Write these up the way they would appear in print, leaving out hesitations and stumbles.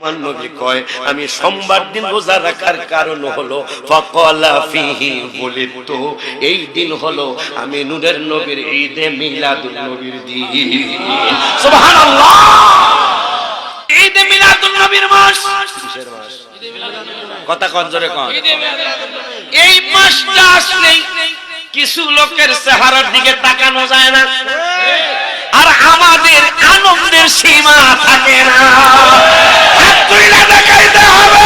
আমার নবী কয় আমি সোমবার দিন রোজা রাখার কারণ হলো ফাকালা ফিহি বুলিতু, এই দিন হলো আমি নূরের নবীর ঈদে মিলাদুন নবীর দিন। সুবহানাল্লাহ। ঈদে মিলাদুন নবীর মাস, কিসের মাস? কথা কোন জোরে কোন। এই মাসটা আসলেই কিছু লোকের চেহারার দিকে তাকানো যায় না, আর আমাদের আনন্দের সীমা থাকে না। হাত তুলে দেখাইতে হবে।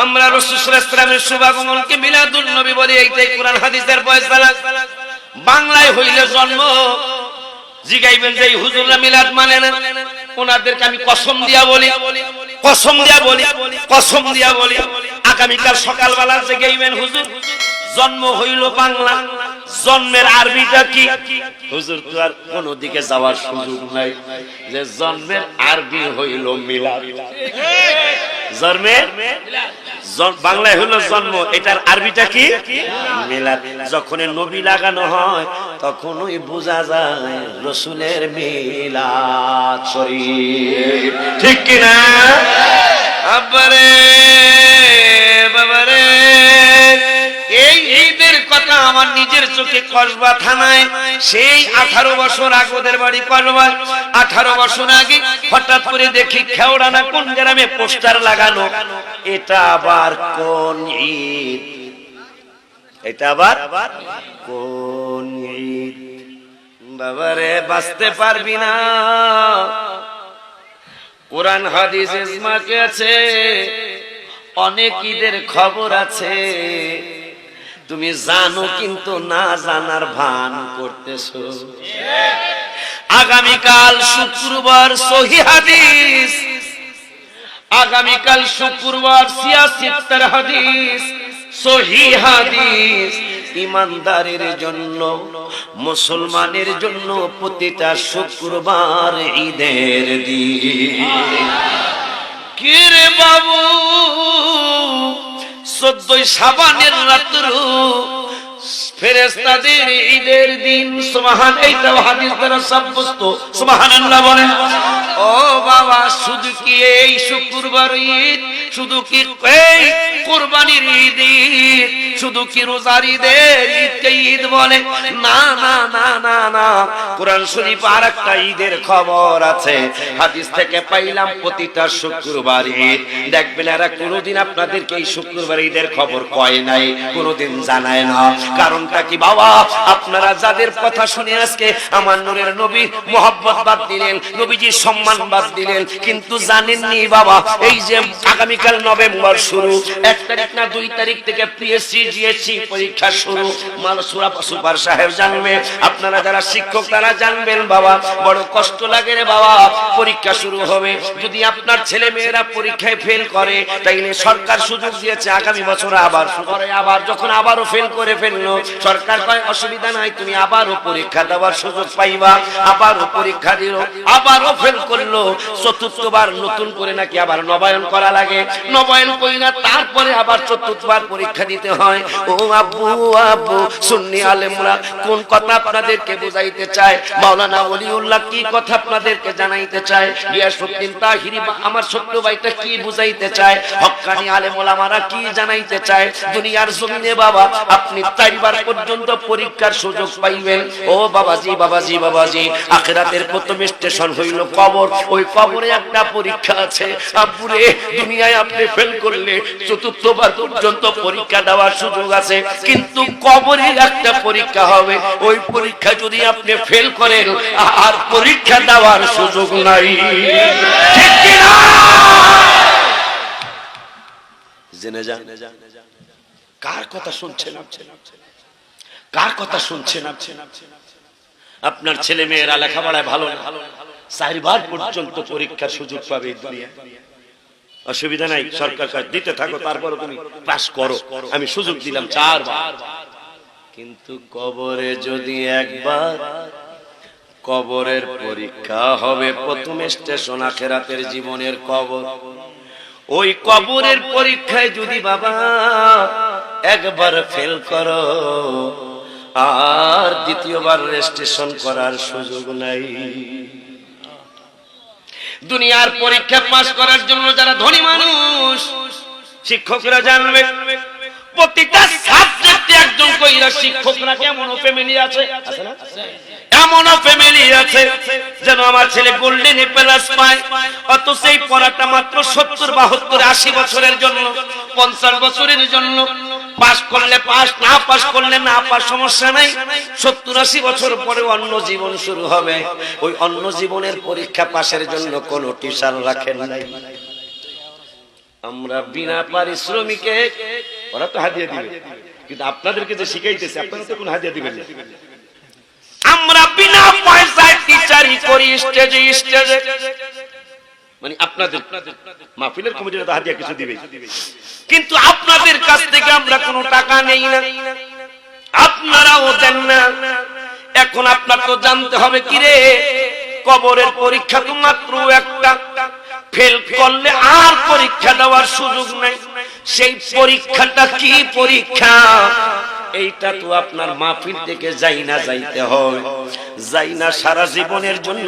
আমরা রাসূল সাল্লাল্লাহু আলাইহি ওয়াসাল্লামের শুভাগমনকে মিলাদুন নবী বলি। এইটাই কোরআন হাদিসের ফয়সালা। বাংলায় হইলে জন্ম, জিগাইবেন যে হুজুররা মিলাদ মানে না, ওনাদেরকে আমি কসম দিয়া বলি, কসম দিয়া বলি, কসম দিয়া বলি, আগামীকাল সকালবেলা জিগাইবেন হুজুর জন্ম হইল বাংলা, জন্মের আরবিটা কি? হুজুর তো আর কোন দিকে যাওয়ার সুযোগ নাই, যে জন্মের আরবি হইল মিলাদ। জন্মের বাংলায় হলো জন্ম, এটার আরবিটা কি? মিলাদ। যখন নবী লাগানো হয় তখন ওই বোঝা যায় রাসূলের মিলাদ শরীফ, ঠিক কি না? আব্বারে বাবারে, এই ঈদের কথা আমার নিজের চোখে কসবা থানায় সেই 18 বছর আগে ওদের বাড়ি কসবা, 18 বছর আগে হঠাৎ করে দেখি খেওড়ানা কোন গ্রামে পোস্টার লাগানো, এটা আবার কোন ঈদ, এটা আবার কোন ঈদ? বাবারে বাঁচতে পারবি না। কোরআন হাদিস ইজমা কে আছে, অনেক ঈদের খবর আছে, তুমি জানো কিন্তু না জানার ভান করতেছো। আগামীকাল শুক্রবার সহিহ হাদিস, আগামীকাল শুক্রবার 86 হাদিস সহিহ হাদিস। ইমানদারের জন্য, মুসলমানের জন্য প্রতিটা শুক্রবার ঈদের দিন। কে রে বাবু, 14 শাবানের রাত্র ফেরেশতাদের ঈদের দিন। সুবহান, এইটা হাদিস দ্বারা সাব্যস্ত। সুবহানাল্লাহ বলেন। ও বাবা, শুধু কি এই শুক্রবার ঈদ? শুধু কি এই কুরবানির ঈদ? শুধু কি রোজার ঈদের ঈদকে ঈদ বলে? না না না না না, কোরআন শরীফ আরেকটা ঈদের খবর আছে, হাদিস থেকে পাইলাম প্রতিটা শুক্রবার ঈদ। দেখবেন এরা কোনোদিন আপনাদেরকে এই শুক্রবার ঈদের খবর কয় নাই, কোনোদিন জানায় না। কারণটা কি বাবা? আপনারা যাদের কথা শুনে আজকে আমার নূরের নবী মোহাব্বত বাদ দিলেন, নবীজির সম্মান বাদ দিলেন, কিন্তু জানেননি বাবা এই যে আগামীকাল নভেম্বর শুরু, 1 তারিখ না 2 তারিখ থেকে পিএসসি জিএসসি পরীক্ষা শুরু। মালসুরা সুপার সাহেব জানবে, আপনারা যারা শিক্ষক তারা জানবেন বাবা, বড় কষ্ট লাগে রে বাবা। পরীক্ষা শুরু হবে, যদি আপনার ছেলে মেয়েরা পরীক্ষায় ফেল করে তাইলে সরকার সুযোগ দিয়েছে আগামী বছর আবার করে। আবার যখন আবারও ফেল করে ফেললো, সরকার কয় অসুবিধা নাই, তুমি আবারও পরীক্ষা দেওয়ার সুযোগ পাইবা। আবারও পরীক্ষা দিল, আবারও ফেল করলো, চতুর্থবার নতুন করে নাকি আবার নবায়ন করা লাগে। নবায়ন করি না, তারপরে আবার চতুর্থবার পরীক্ষা দিতে হয়। ও আব্বু আব্বু, সুন্নি আলেমরা কোন কথা আপনাদেরকে বুঝাইতে চায়? মাওলানা ওলিউল্লাহ কি কথা আপনাদেরকে জানাইতে চায়? গিয়াসউদ্দিন তাহিরি আমার ছোট্ট ভাইটা কি বুঝাইতে চায়? হক্কানি আলেম ওলামারা কি জানাইতে চায়? দুনিয়ার জমিনে বাবা আপনি 4 বার পর্যন্ত পরীক্ষার সুযোগ পাইবেন। ও বাবাজি বাবাজি বাবাজি, আখিরাতের প্রথম স্টেশন হইল কবর। ওই কবরে একটা পরীক্ষা আছে আব্বুরে। দুনিয়ায় আপনি ফেল করলে চতুর্থবার পর্যন্ত পরীক্ষা দেওয়ার সুযোগ আছে, কিন্তু কবরে একটা পরীক্ষা হবে। ওই পরীক্ষা যদি আপনি ফেল করেন আর পরীক্ষা দেওয়ার সুযোগ নাই, ঠিক কি না? জেনে যান, কার কথা শুনছেন? কার কথা শুনছেন? আপনার ছেলে মেয়েরা লেখাপড়ায় ভালো না, 4 বার পর্যন্ত পরীক্ষার সুযোগ পাবে দুনিয়া। অসুবিধা নাই, সরকার কাজ দিতে থাকো, তারপরে তুমি পাস করো, আমি সুযোগ দিলাম 4 বার। কিন্তু কবরে যদি একবার, কবরের পরীক্ষা হবে প্রথম স্টেশন আখিরাতের জীবনের কবর। ওই কবরের পরীক্ষায় যদি বাবা একবার ফেল করো, আর দ্বিতীয়বার রেজিস্ট্রেশন করার সুযোগ নাই। দুনিয়ার পরীক্ষা পাস করার জন্য যারা ধনী মানুষ, শিক্ষকরা জানবে প্রতিটা সাবজেক্টে একজন কইরা শিক্ষকরা কেমন ফ্যামিলি আছে, এমন ফ্যামিলি আছে যেন আমার ছেলে গোল্ডেন এ প্লাস পায়, অত সেই পড়াটা মাত্র 70, 72, 80 বছরের জন্য, 50 বছরের জন্য। পাস করলে পাস, না পাস করলে না পাস, সমস্যা নাই। 70, 80 বছর পরে অন্য জীবন শুরু হবে। ওই অন্য জীবনের পরীক্ষা পাশের জন্য কোন টিউশন রাখেন নাই। আমরা বিনা পারিশ্রমিকে, ওরা তো হাদিয়া দিবে, কিন্তু আপনাদেরকে যে শিখাইতেছে আপনারা তো কোনো হাদিয়া দিবেন না। আমরা বিনা পয়সায় টিচারি করি স্টেজে স্টেজে, মানে আপনাদের মাহফিলের কমিটিরা তো হাদিয়া কিছু দিবে, কিন্তু আপনাদের কাছ থেকে আমরা কোনো টাকা নেই না, আপনারাও দেন না। এখন আপনার তো জানতে হবে কি রে, কবরের পরীক্ষা তো মাত্র একটা, ফেল করলে আর পরীক্ষা দেওয়ার সুযোগ নাই। সেই পরীক্ষাটা কি পরীক্ষা, এইটা তো আপনার মাহফিল থেকে যাই না যাইতে হবে, যাই না সারা জীবনের জন্য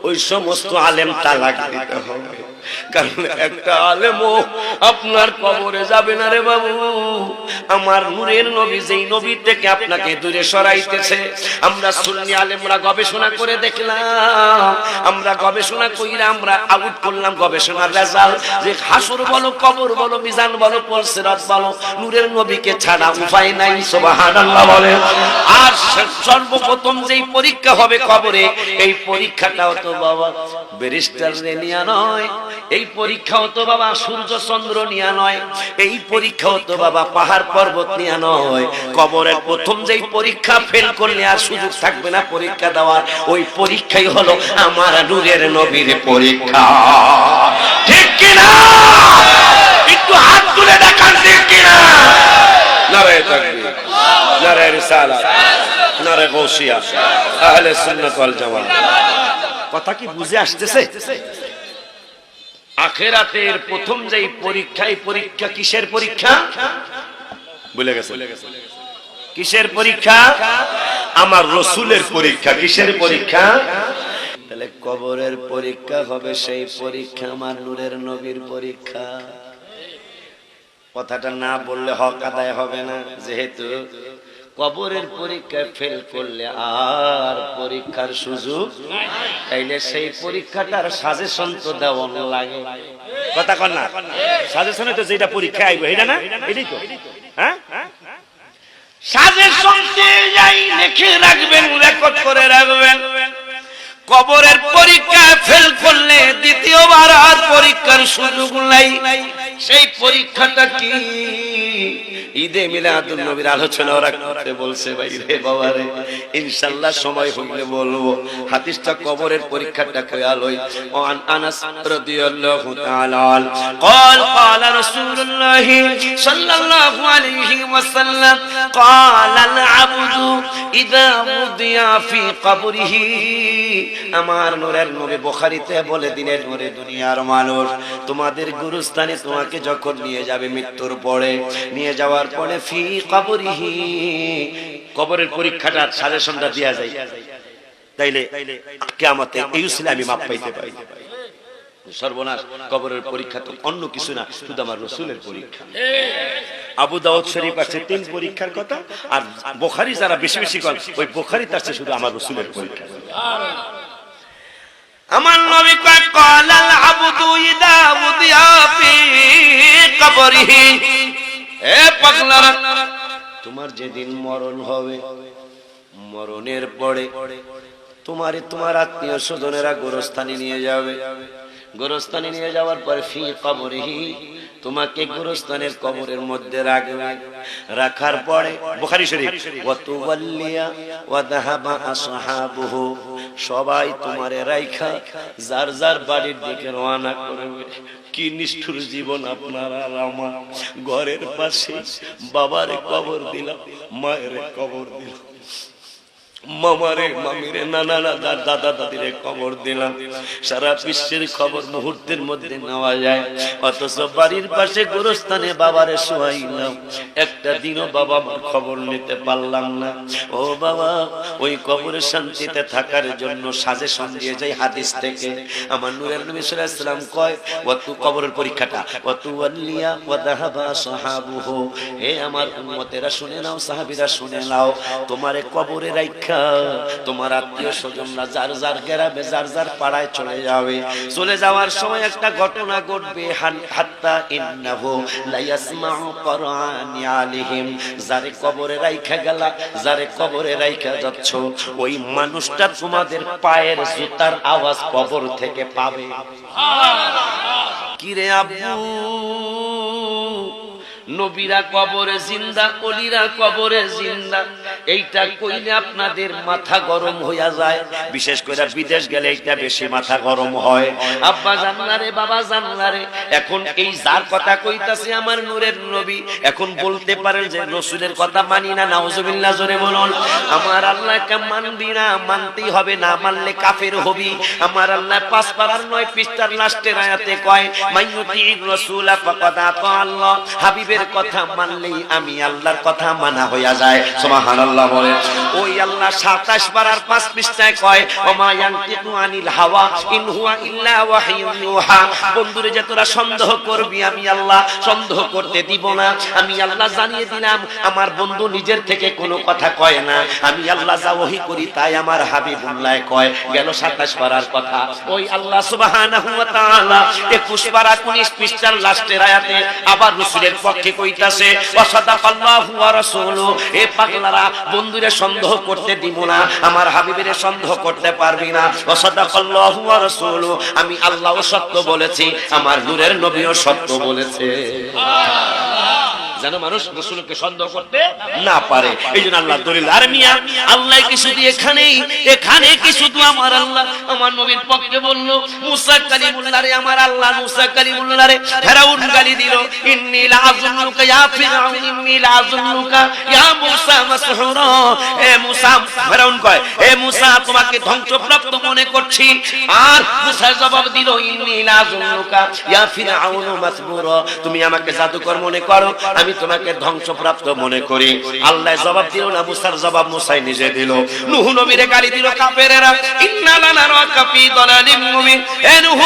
ওই সমস্ত আলেম তালাক দিতে হবে। কারণ একটা আলেমও আপনার কবরে যাবে না রে বাবু। আমার নূরের নবী যেই নবী থেকে আপনাকে দূরে সরাইতেছে, আমরা সুন্নি আলেমরা গবেষণা করে দেখলাম, আমরা গবেষণা কইরা আমরা আউট করলাম গবেষণার রেজাল্ট, যে হাসর বলো, কবর বলো, মিজান বলো, পরসিরাত বলো, নূরের নবীকে ছাড়া উপায় নাই। সুবহানাল্লাহ বলে। আর সর্বপ্রথম যেই পরীক্ষা হবে কবরে, এই পরীক্ষাটাও তো বাবা ব্যারিস্টার নিয়া নয়, এই পরীক্ষাও তো বাবা সূর্য চন্দ্র নিয়া নয়, এই পরীক্ষাও তো বাবা পাহাড় পর্বত নিয়া নয়। কবরের প্রথম যেই পরীক্ষা, ফেল করলে আর সুযোগ থাকবে না পরীক্ষা দেওয়ার, ওই পরীক্ষাই হলো আমার নূরের নবীর পরীক্ষা। ঠিক কিনা? একটু হাত তুলে দেখান, ঠিক কিনা? নারায়ে তাকবীর, নারায়ে রিসালাত, নারায়ে গাউসিয়া, আহলে সুন্নাত ওয়াল জামাত। কথা কি বুঝে আসতেছে? আখিরাতের প্রথম যেই পরীক্ষা, এই পরীক্ষা কিসের পরীক্ষা ভুলে গেছে? কিসের পরীক্ষা? আমার রাসূলের পরীক্ষা। কিসের পরীক্ষা? তাহলে কবরের পরীক্ষা হবে সেই পরীক্ষা আমার নূরের নবীর পরীক্ষা। কথাটা না বললে হক আদায় হবে না, যেহেতু কবরের পরীক্ষায় ফেল করলে আর পরীক্ষার সুযোগ তাইলে সেই পরীক্ষাটার সাজেশন তো দেওয়া লাগে। কথা কন না? সাজেশনে তো যেটা পরীক্ষা আইবে এটা না, এটাই তো। হ্যাঁ, সাজেশন যাই লিখে রাখবেন, রেকর্ড করে রাখবেন। কবরের পরীক্ষায় ফেল করলে দ্বিতীয়বার আর পরীক্ষার সুযোগ নাই। সেই পরীক্ষাটা কি? ঈদে মিলাদুন নবীর আলোচনা ওরা করতে বলছে। ভাই রে বাবা রে, ইনশাআল্লাহ সময় হইলে বলবো হাদিসটা কবরের পরীক্ষাটা কয়ালই। ওয়ান আনাস রাদিয়াল্লাহু তাআলা قال قال رسول الله صلى الله عليه وسلم قال العبد اذا وضع في قبره। আমার নূরের নবী বুখারীতে বলে দিলেন, ওরে দুনিয়ার মানুষ, তোমাদের গুরুস্থানে তোমাকে যখন নিয়ে যাবে মৃত্যুর পরে, নিয়ে যাওয়ার পরে ফি কবরিহি, কবরের পরীক্ষাটার সাজেশনটা দেয়া যায়, তাইলে কিয়ামতে এই উসিলা আমি মাপ পাইতে পারি। সর্বনাশ, কবরের পরীক্ষা তো অন্য কিছু না, শুধু আমার রাসূলের পরীক্ষা। আবু দাউদ শরীফ আছে 3 পরীক্ষার কথা, আর বুখারী যারা বেশি বেশি করেন ওই বুখারীতে আছে শুধু আমার রাসূলের পরীক্ষা। আমার নবী কয় ক্বালাল আবদু ইদা উদিয়া ফি কবরিহি। এ পাগলারা, তোমার যেদিন মরণ হবে, মরণের পরে তোমার আত্মীয় স্বজনেরা গোরস্থানে নিয়ে যাবে। গোরস্থানে নিয়ে যাওয়ার পরে ফি কবরিহি, তোমাকে গোরস্থানের কবরের মধ্যে রাখবে। রাখার পরে বুখারী শরীফ ওয়াতুওয়াল্লিয়া ওয়া যাহাবা আসহাবুহু, সবাই তোমারে রাইখা যার যার বাড়ির দিকে রওনা করবে। কি নিষ্ঠুর জীবন আপনার আর আমার। ঘরের পাশে বাবার কবর দিলাম, মায়ের কবর দিলাম, মামারে মামিরে নানা দাদা দাদিরে কবর দিলাম। সারা বিশ্বের খবর মুহূর্তের মধ্যে নেওয়া যায়, অথচ বাড়ির পাশে গোরস্থানে বাবারে শোয়াইলাম, একটা দিনও বাবা আমার খবর নিতে পারলাম না। ও বাবা, ওই কবরের শান্তিতে থাকার জন্য সাজেশন দিয়ে যাই হাদিস থেকে। আমার নূরের নবী সাল্লাল্লাহু আলাইহি ওয়াসাল্লাম কয়, ওয়াতু কবরের পরীক্ষাটা ওয়াতু ওয়ালিয়া ওয়া যাহাবা সাহাবুহু। হে আমার উম্মতেরা শুনে নাও, সাহাবীরা শুনে নাও, তোমারে কবরে রাখা তোমার আত্মীয় স্বজনরা যার যার গ্রামে যার যার পাড়ায় চলে যাবে। চলে যাওয়ার সময় একটা ঘটনা ঘটবে, হাত্তা ইন্নাহু লা ইয়াসমাউ কুরআনি আলাইহিম। যারে কবরে রাইখা গেলা, যারে কবরে রাইখা যাচ্ছ, ওই মানুষটা তোমাদের পায়ের জুতার আওয়াজ কবর থেকে পাবে। কিরে আব্বু, নবীরা কবরে জিন্দা, ওলিরা কবরে জিন্দা, এইটা কইলে আপনাদের মাথা গরম হইয়া যায়। বিশেষ করে বিদেশ গেলে এইটা বেশি মাথা গরম হয়। আব্বা জানলারে, বাবা জানলারে, এখন এই যার কথা কইতাছে আমার নূরের নবী, এখন বলতে পারেন যে রাসূলের কথা মানি না, নাউজুবিল্লাহ, জোরে বলুন। আমার আল্লাহকে মানবি না, মানতেই হবে, না মানলে কাফের হবি। আমার আল্লাহ 5 পারার 9 পৃষ্ঠার লাস্টের আয়াতে কয়, মাইয়ুতির রাসূলা ফাকাদ আতা আল্লাহ। হাবিবের কথা মানলেই আমি আল্লাহর কথা মানা হইয়া যায়। সুবহানাল্লাহ বলে। ওই আল্লাহ 27 পারার 5 পৃষ্ঠায় কয়, ওমা ইয়ানতিকু আনিল হাওয়া ইন হুয়া ইল্লা ওয়াহিয়ুন ইউহা। বন্ধুরে, যে তোরা সন্দেহ করবি, আমি আল্লাহ সন্দেহ করতে দিব না। আমি আল্লাহ জানিয়ে দিলাম, আমার বন্ধু নিজের থেকে কোনো কথা কয় না, আমি আল্লাহ যা ওহী করি তাই আমার হাবিবুল্লাহ কয়। গেল 27 পারার কথা। ওই আল্লাহ সুবহানাহু ওয়া তাআলা 21 পারা 19 পৃষ্ঠার লাস্টের আয়াতে আবার রাসূলের পক্ষে কইতাছে, ওয়াসাদাকাল্লাহু ওয়া রাসূলুহু। এ পাগলারা, বন্ধুরে সন্দেহ করতে দিব না, আমার হাবিবের সন্দেহ করতে পারবি না। ওয়াসাদাকাল্লাহু ওয়া রাসূলুহু, আমি আল্লাহও সত্য বলেছি, আমার নূরের নবীও সত্য বলেছে। যেন মানুষ রাসূলকে সন্দেহ করতে না পারে। এইজন্য আল্লাহ দলিল। আর মিয়া, আল্লাহ কি শুধু এখানে কি শুধু আমার আল্লাহ আমার নবীর পক্ষে বলল? মুসা কালিমুল্লাহ রে, আমার আল্লাহ মুসা কালিমুল্লাহ রে ফেরাউন গালি দিল, ইন্নী লাআযুন্নুকা ইয়া ফিরআউন ইন্নী লাআযুন্নুকা ইয়া মুসা মাসহুরা। এ মুসা, ফেরাউন কয়, এ মুসা, তোমাকে ধ্বংসপ্রাপ্ত মনে করছি। আর মুসা জবাব দিল, ইন্নী লাআযুন্নুকা ইয়া ফিরআউন মাসহুরা। তুমি আমাকে জাদুকর মনে করো, আমি তোমাকে ধ্বংসপ্রাপ্ত মনে করি। আল্লাহ জবাব দিল না, মুসার জবাব মুসাই নিজে দিল। নূহ নবীরে গালি দিল কাফেরেরা, ইন্না লানারাকা ফি দালালিম মুবিন। এ নূহ,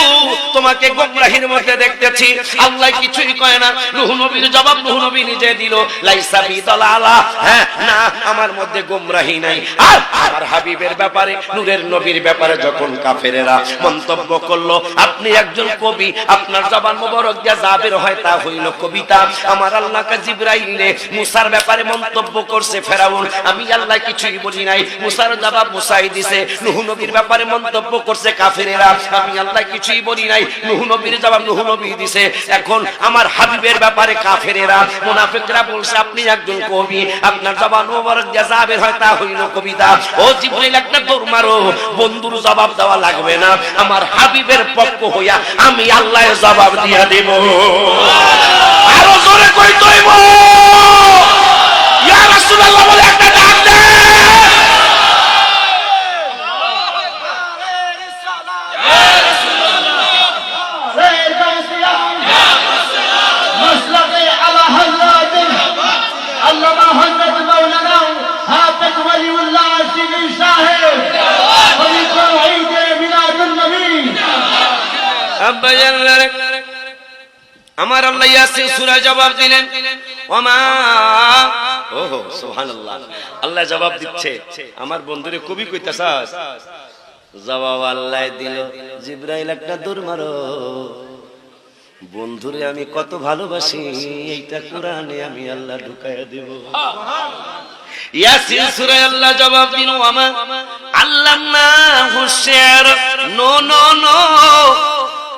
তোমাকে গোমরাহির মধ্যে দেখতেছি। আল্লাহ কিছুই কয় না। নূহ নবীর জবাব নূহ নবী নিজে দিল, লাইসা ফি দালালা। হ্যাঁ, না, আমার মধ্যে গোমরাহি নাই। আর আমার হাবিবের ব্যাপারে, নূরের নবীর ব্যাপারে যখন কাফেরেরা মন্তব্য করলো, আপনি একজন কবি, আপনার জবান মোবারক দিয়া যা বের হয় তা হইল কবিতা। আমার আল্লাহ জিবরাইলে মুসার ব্যাপারে মন্তব্য করছে ফেরাউন, আমি আল্লাহ কিছুই বলি নাই। মুসার জবাব মুসাই দিছে। নূহ নবীর ব্যাপারে মন্তব্য করছে কাফেরেরা, আমি আল্লাহ কিছুই বলি নাই। নূহ নবীর জবাব নূহ নবী দিছে। এখন আমার হাবিবের ব্যাপারে কাফেরেরা, মুনাফিকরা বলছে আপনি একজন কবি, আপনার জবান মোবারক দিয়া যা বের হয় তা হইল কবিতা। ও জিবরাইল, একটা দৌড় মারো, বন্ধুর জবাব দেওয়া লাগবে না, আমার হাবিবের পক্ষ হইয়া আমি আল্লাহ জবাব দিয়া দেব। আরো জোরে কই তৈব, ইয়া রাসূলুল্লাহ বলে একটা ডাক দে। আমার আল্লাহ ইয়াসিন সূরা জবাব দিলেন, ওমা, ওহো সুবহানাল্লাহ, আল্লাহ জবাব দিচ্ছে। আমার বন্ধুরে কবি কইতাছাস, জবাব আল্লাহ দিল, জিবরাইল একটা দৌড় মারো, বন্ধুরে আমি কত ভালোবাসি, এইটা কোরআনে আমি আল্লাহ ঢুকাইয়া দেব। ইয়াসিন সূরা আল্লাহ জবাব দিল, ওমা আল্লামনাহু শির, নো নো নো,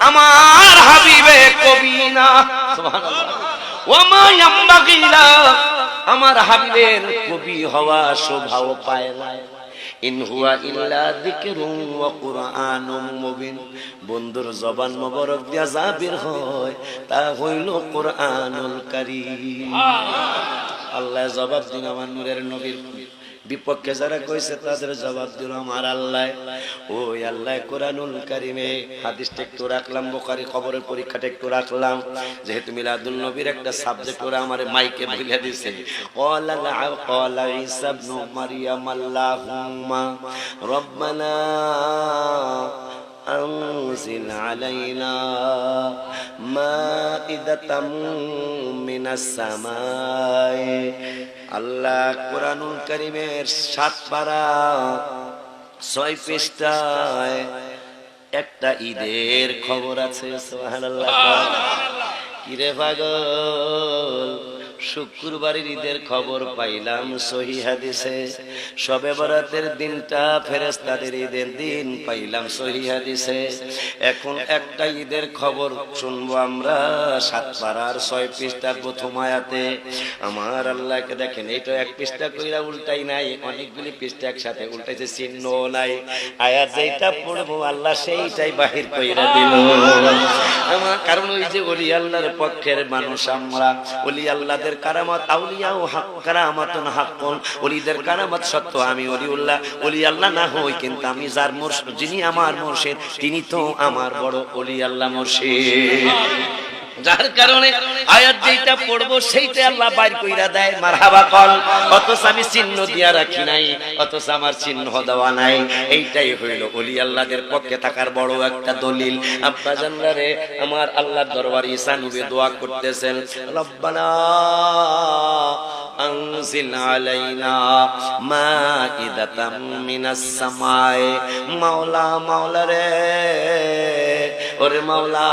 আমার হাবিবে কবি না। সুবহানাল্লাহ। ওমা ইয়ামবাগি লা, আমার হাবিবের কবি হওয়া শোভাও পায় না। ইন হুয়া ইল্লা যিকরুন ওয়া কুরআনুম মুবিন। বন্ধুর জবান মোবারক দিয়া যা বের হয় তা হইল কুরআনুল কারীম। আল্লাহ জবাব দিন আমার নূরের নবীর বিপক্ষে যারা কইছে তাদের জবাব দিল আমার আল্লাহ। ওই আল্লাহ কোরআনুল কারীমে হাদিসটা একটু রাখলাম, বুখারী খবরের পরীক্ষাটা একটু রাখলাম, যেহেতু মিলাদুন নবীর একটা সাবজেক্ট ওরা আমারে মাইকে বলে দিয়েছে। ক্বালা ঈসা ইবনু মারইয়াম আল্লাহুম্মা রব্বানা أنزل علينا مائدة من السماء। আল্লাহ কোরআনুল কারীমের 7 পারা 6 পৃষ্ঠায় একটা ঈদের খবর আছে। সুবহানাল্লাহ। কিরে পাগল, শুক্রবারের ঈদের খবর পাইলাম সহিহ হাদিসে, শবে বরাতের দিনটা ফেরেশতাদের ঈদের দিন পাইলাম সহিহ হাদিসে। এখন একটা ঈদের খবর শুনবো আমরা 7 পারার 6 পৃষ্ঠার প্রথম আয়াতে। আমার আল্লাহকে দেখেন, এইটা এক পৃষ্ঠা কইরা উল্টাই নাই, অনেকগুলি পৃষ্ঠা একসাথে উল্টাইছে, চিহ্ন নাই। আয়াত যেটা পড়বো আল্লাহ সেইটাই বাহির কইরা দিল। আমার কারণ ওই যে ওলি আল্লাহর পক্ষের মানুষ আমরা, ওলি আল্লাহদের কারামত আউলিয়া ও হক কারামাতুন হাক্কুন, ওলিদের কারামত সত্য। আমি ওলিউল্লাহ ওলি আল্লাহ না হই, কিন্তু আমি যার মুর্শিদ, যিনি আমার মুর্শিদ তিনি তো আমার বড় ওলি আল্লাহ মুর্শিদ। যার কারণে আয়াত যেটা পড়বো সেইটা আল্লাহ বাইর কইরা দেয়। মারহাবা কল। অথচ আমি চিহ্ন দিয়া রাখি নাই, অথচ আমার চিহ্ন দেওয়া নাই। এইটাই হইল ওলি আল্লাহদের পক্ষে থাকার বড় একটা দলিল। আব্বা জানরা রে, আমার আল্লাহর দরবারে ঈসা নবী দোয়া করতেছেন, রব্বানা আনজিল আলাইনা মাইদাতাম মিনাস সামায়ে। মাওলা, মাওলা রে, ওরে মাওলা,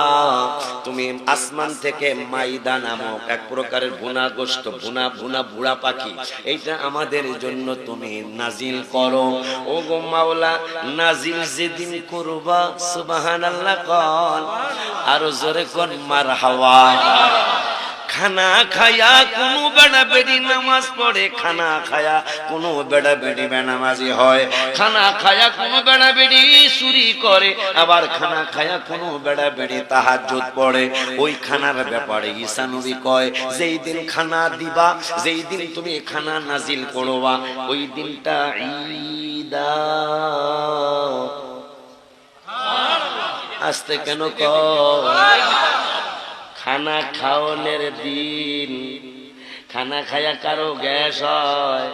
তুমি আসমান থেকে মাইদা নামক এক প্রকারের ভুনা গোশত, ভুনা ভুনা বুড়া পাখি, এইটা আমাদের জন্য তুমি নাজিল করো। ও গো মাওলা, নাজিল যেদিন করবা, সুবহানাল্লাহ কন, আর জোরে কোন মারহাবা। খানা খায়া কোনো বেড়া বেড়ি নামাজ পড়ে, খানা খায়া কোনো বেড়া বেড়ি বেনামাজি হয়, খানা খায়া কোনো বেড়া বেড়ি চুরি করে, আবার খানা খায়া কোনো বেড়া বেড়ি তাহাজ্জুদ পড়ে। ওই খানার ব্যাপারে ঈসা নবী কয়, যেই দিন খানা দিবা, যেই দিন তুমি খানা নাজিল করবা, ওই দিনটা ঈদা। আস্তে কেন কয়? খানা খাওয়ানোর দিন। খানা খায়া কারো গ্যাস হয়,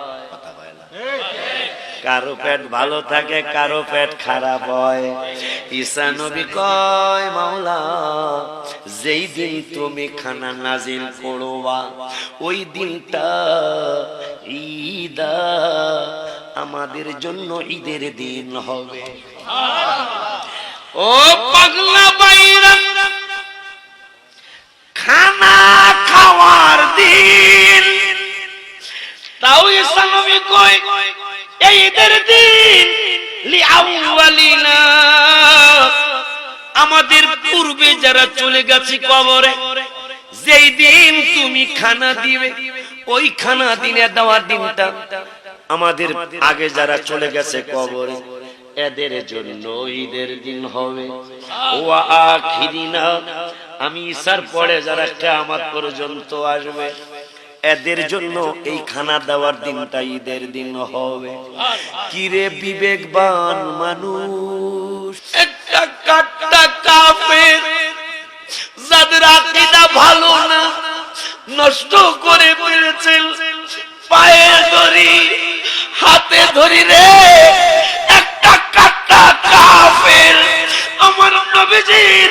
কারো পেট ভালো থাকে, কারো পেট খারাপ হয়। ঈসা নবী কয়, মাওলা, যেই দিন তুমি খানা নাজিল করবা, ওই দিনটা ঈদা, আমাদের জন্য ঈদের দিন হবে। ও পাগলা বাইরা, খানা খাওয়ার দিন, তাও ঈসা নবী কয় এই ঈদের দিন লিআউয়ালিনা, আমাদের পূর্বে যারা চলে গেছে কবরে, যেই দিন তুমি খানা দিবে, ওই খানা দিনে দেওয়ার দিনটা আমাদের আগে যারা চলে গেছে কবরে, এদের জন্য ঈদের দিন হবে। ওয়া আখিরিনা, আমি ঈসার পরে যারা কিয়ামত পর্যন্ত আসবে, এদের জন্য এই খানা দেওয়ার দিনটা ঈদের দিন হবে। কিরে বিবেকবান মানুষ, একটা কাট্টা কাফের, যাদের আকীদা ভালো না, নষ্ট করে ফেলেছেন, পায়ে ধরি, হাতে ধরি রে, একটা কাট্টা কাফের আমার নবীজির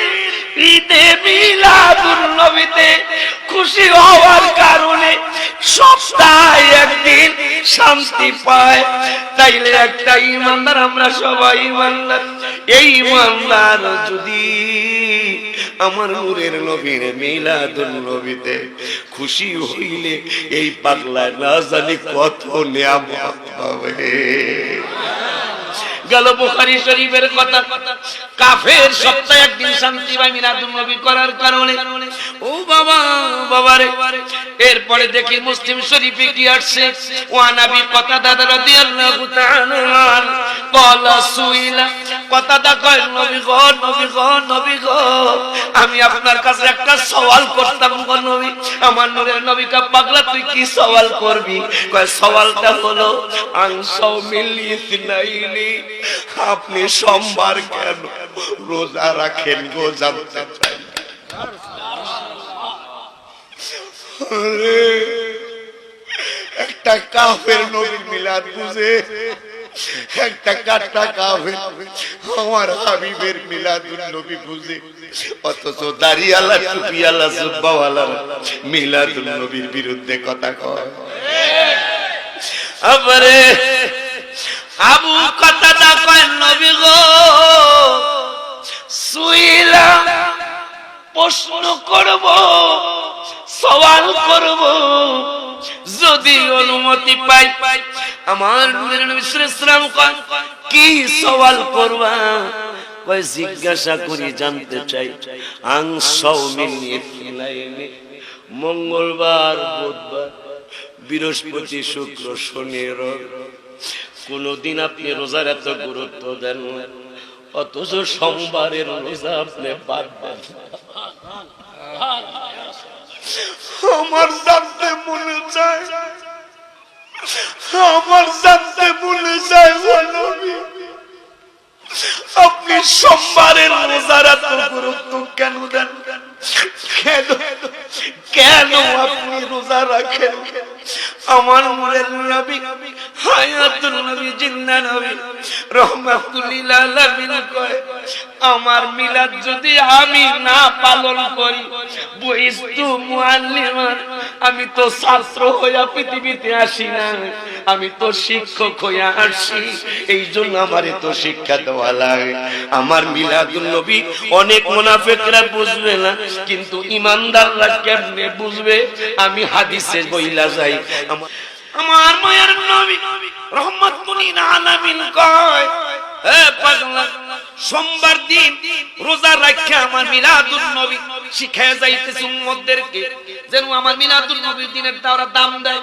ঈদে মিলাদুন নবীতে খুশি হওয়ার কারণে সপ্তাহে একদিন শান্তি পায়। তাইলে একটা ঈমানদার, আমরা সবাই ঈমানদার, এই ঈমানদার যদি আমার নূরের নবীর মিলাদুন নবীতে খুশি হইলে, এই পাগলা না জানি কত নিয়ামত পাবে। গেল বুখারী শরীফের কথা। কাফের সপ্তাহে একদিন শান্তি পায় মিলাদুন নবী করার কারণে। ও বাবা বাবারে, এরপরে দেখি মুসলিম শরীফে কি আসছে, ওয়া নবী কতাদা রাদিয়াল্লাহু তাআলা ক্বালা সুইলা, কতাদা কয় নবী গো নবী গো নবী গো, আমি আপনার কাছে একটা সওয়াল করতাম গো নবী। আমার নূরের নবী কা পাগলা, তুই কি সওয়াল করবি? কয় সওয়ালটা হলো আনসাউ মিলিসনাইনি, আপনি সোমবার কেন রোজা রাখেন গো জানতে চাই। একটা কাফের নবীর মিলাদ বুঝে, একটা কাটা কাফের আমার হাবিবের মিলাদুন নবী বুঝে, অথচ দাড়িওয়ালা টুপিওয়ালা জুব্বাওয়ালা মিলাদুন নবীর বিরুদ্ধে কথা কয়। আবারে আবু কাতাদা কয় নবী গো সুইলা, প্রশ্ন করব সওয়াল করব, যদি অনুমতি পাই। আমার নূরের নবী সাল্লাল্লাহু আলাইহি ওয়াসাল্লাম কয় কি সওয়াল করবা? কয় জিজ্ঞাসা করি, জানতে চাই। আং সাওমিন ইতলাইনি, মঙ্গলবার বুধবার বৃহস্পতি শুক্র শনি রবি কোনদিন আপনি রোজার এত গুরুত্ব দেন, অথচ সোমবারের রোজা আপনি বাদ দেন। আমার জানতে মনে চায়, আমার জানতে মনে চায় আপনি সোমবারের রোজার এত গুরুত্ব কেন দেন? কেন কেন আপনি রোজা রাখেন? আমার নূরের নবী হায়াতুল নবী জিন্দা নবী রাহমাতুল লিল আলামিন কয়, আমার মিলাদ যদি আমি না পালন করি, বুইস্তু মুআল্লিমান, আমি তো ছাত্র হইয়া পৃথিবীতে আসি না, আমি তো শিক্ষক হইয়া আসি, এই জন্য আমারে তো শিক্ষা দেওয়া লাগে। আমার মিলাদুন নবী অনেক মুনাফিকরা বুঝবে না, কিন্তু ইমানদাররা কেমনে বুঝবে? আমি হাদিসে বইলা যাই, আমার মায়ের নবী রাহমাতুল লিল আলামিন কয়, এ পাগলা, সোমবার দিন রোজা রাখা আমার মিলাদুন নবী শিখায় যাইতেছে উম্মতদেরকে, যেন আমার মিলাদুন নবীর দিনের তারা দাম দেয়।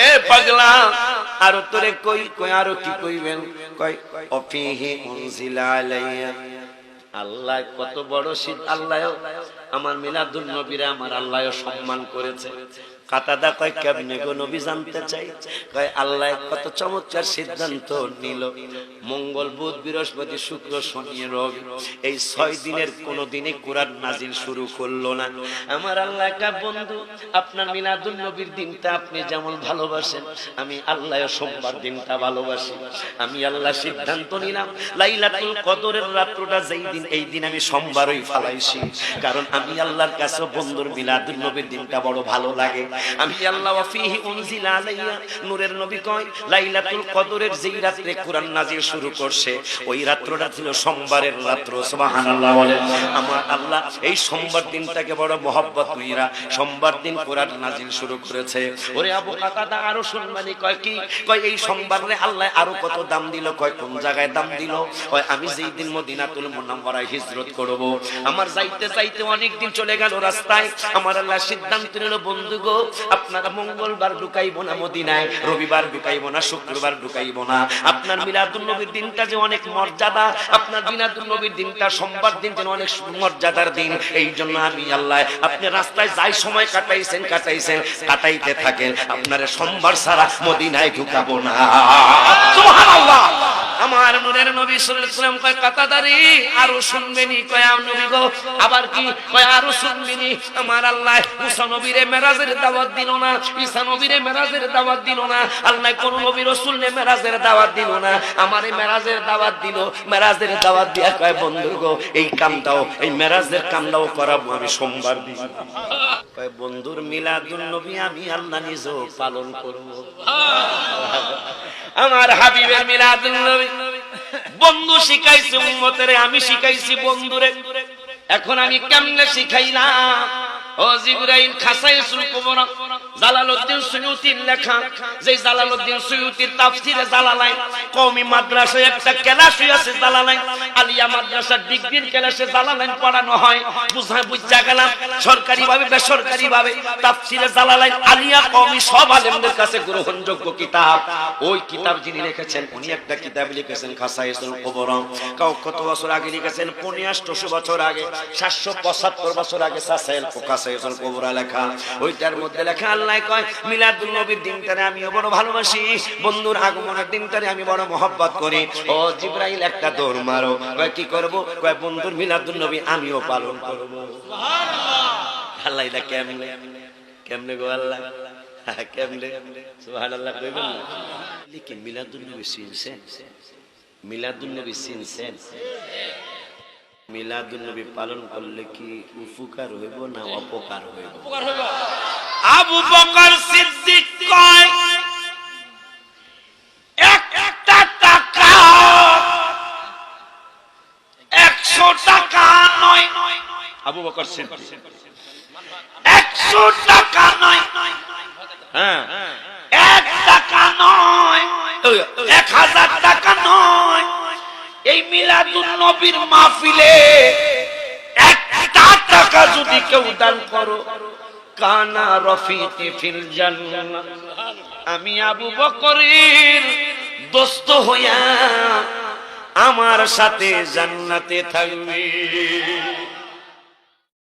এ পাগলা, আর তোরে কই কই আরো কি কইবেন? কয় অফিহি উনজিলা আলাইয়া, আল্লাহ কত বড় শীত, আল্লাহ আমার মিলাদুন নবীরে আমার আল্লাহ সম্মান করেছে। কাতাদা কয় কেমনে গো নবী, জানতে চাই। কয় আল্লাহ কত চমৎকার সিদ্ধান্ত নিল, মঙ্গল বুধ বৃহস্পতি শুক্র শনি রবি এই 6 দিনের কোন দিনে কোরআন নাজিল শুরু করলো না। আমার আল্লাহ কা বন্ধু, আপনার মিলাদুন নবীর দিনটা আপনি যেমন ভালোবাসেন, আমি আল্লাহ সোমবার দিনটা ভালোবাসি। আমি আল্লাহ সিদ্ধান্ত নিলাম লাইলাতুল কদরের রাতটা যেই দিন, এই দিন আমি সোমবারই ফালাইছি, কারণ আমি আল্লাহর কাছে বন্ধুর মিলাদুন নবীর দিনটা বড় ভালো লাগে। আমি আল্লাহ ওয়াফিহি উনজিলা আলাইয়া, নূরের নবী কয় লাইলাতুল কদরের যেই রাতে কোরআন নাজিল শুরু করছে, ওই রাতটা ছিল সোমবারের রাত। সুবহানাল্লাহ বলেন। আমার আল্লাহ এই সোমবার দিনটাকে বড় মহব্বত কইরা সোমবার দিন কোরআন নাজিল শুরু করেছে। ওরে আবু কাতাদা আরো শুনবানি, কয় কি? কয় এই সোমবারে আল্লাহ আরো কত দাম দিল। কয় কোন জায়গায় দাম দিল? কয় আমি যেই দিন মদিনাতুল মুনাওয়ারায় হিজরত করব, আমার যাইতে যাইতে অনেক দিন চলে গেল রাস্তায়, আমার আল্লাহ সিদ্ধান্ত নিল বন্ধু গো, আপনারা মঙ্গলবার ঢুকাইবো না মদিনায়, রবিবার ঢুকাইবো না, শুক্রবার ঢুকাইবো না। আপনার মিলাদুন নবীর দিনটা যে অনেক মর্যাদা, আপনার মিলাদুন নবীর দিনটা সোমবার দিন যেন অনেক মর্যাদার দিন, এই জন্য আমি আল্লাহ আপনি রাস্তায় যাই সময় কাটাইছেন কাটাইতে থাকেন, আপনারা সোমবার ছাড়া মদিনায় ঢুকাবো না। সুবহানাল্লাহ। আমার নূরের নবী সাল্লাল্লাহু আলাইহি ওয়াসাল্লাম কয় কাতাদারি আরো শুনবেনি? কয় আম নবী গো আবার কি? কয় আরো শুনবেনি। আমার আল্লাহ মুসা নবীরে মেরাজের দাওয়াত দিল না, ঈসা নবীরে মেরাজের দাওয়াত দিল না, আল্লাহ কোন নবী রাসূলকে মেরাজের দাওয়াত দিল না, আমারে মেরাজের দাওয়াত দিল। মেরাজের দাওয়াত দিয়া কয় বন্ধু গো এই কামটাও, এই মেরাজের কামটাও করাবো আমি সোমবার দিন। কয় বন্ধুর মিলাদুন নবী আমি আল্লাহ নিজেও পালন করব। আমার হাবিবের মিলাদুন নবী বন্ধু শিখাইছে উম্মতের, আমি শিখাইছি বন্ধুরে। এখন আমি কেমনে শিখাইলাম? ও জিবরাইল খাসাইসুল কুবরা জালালউদ্দিন সুয়ুতির লেখা, যে জালালউদ্দিন সুয়ুতির তাফসিরে জালালাইন, কওমি মাদ্রাসায় একটা ক্লাস আছে জালালাইন, আলিয়া মাদ্রাসার ডিগ্রির ক্লাসে জালালাইন পড়ানো হয়। বুঝা গেলাম সরকারি ভাবে বেসরকারি ভাবে তাফসিরে জালালাইন আলিয়া কওমি সব আলেমদের কাছে গ্রহণযোগ্য কিতাব। ওই কিতাব যিনি লিখেছেন উনি একটা কিতাব লিখেছেন খাসায়েসুল কুবরা, কত বছর আগে লিখেছেন, 8500 বছর আগে, 775 বছর আগে খাসায়েসুল কুবরা লেখা। ওইটার মধ্যে লেখা আল্লাহ কয় মিলাদুন নবীর দিনটারে আমিও বড় ভালোবাসি, বন্ধুর আগমনের দিনটারে আমি বড় মহব্বত করি। ও জিবরাইল একটা দৌড় মারো, কয় কি করব? কয় বন্ধুর মিলাদুন নবী আমিও পালন করব। সুবহানাল্লাহ। আল্লাহ এটা কেমনে কেমনে গো আল্লাহ কেমনে? সুবহানাল্লাহ কইবেন না? লিখে মিলাদুন নবী চিনছেন? মিলাদুন নবী চিনছেন? মিলাদুন নবী পালন করলে কি উপকার হইব না অপকার হইব? উপকার হইব। আবু বকর সিদ্দিক কয় একটা টাকা 100 টাকা নয়। আবু বকর সিদ্দিক 100 টাকা নয়, হ্যাঁ 1 টাকা নয়, 1000 টাকা নয়। এই মিলাদুন নবীর মাহফিলে 1 টাকা যদি কেউ দান করো, কানা রফিকি ফিল জান্নাহ, আমি আবু বকরের দোস্ত হইয়া আমার সাথে জান্নাতে থাকবে।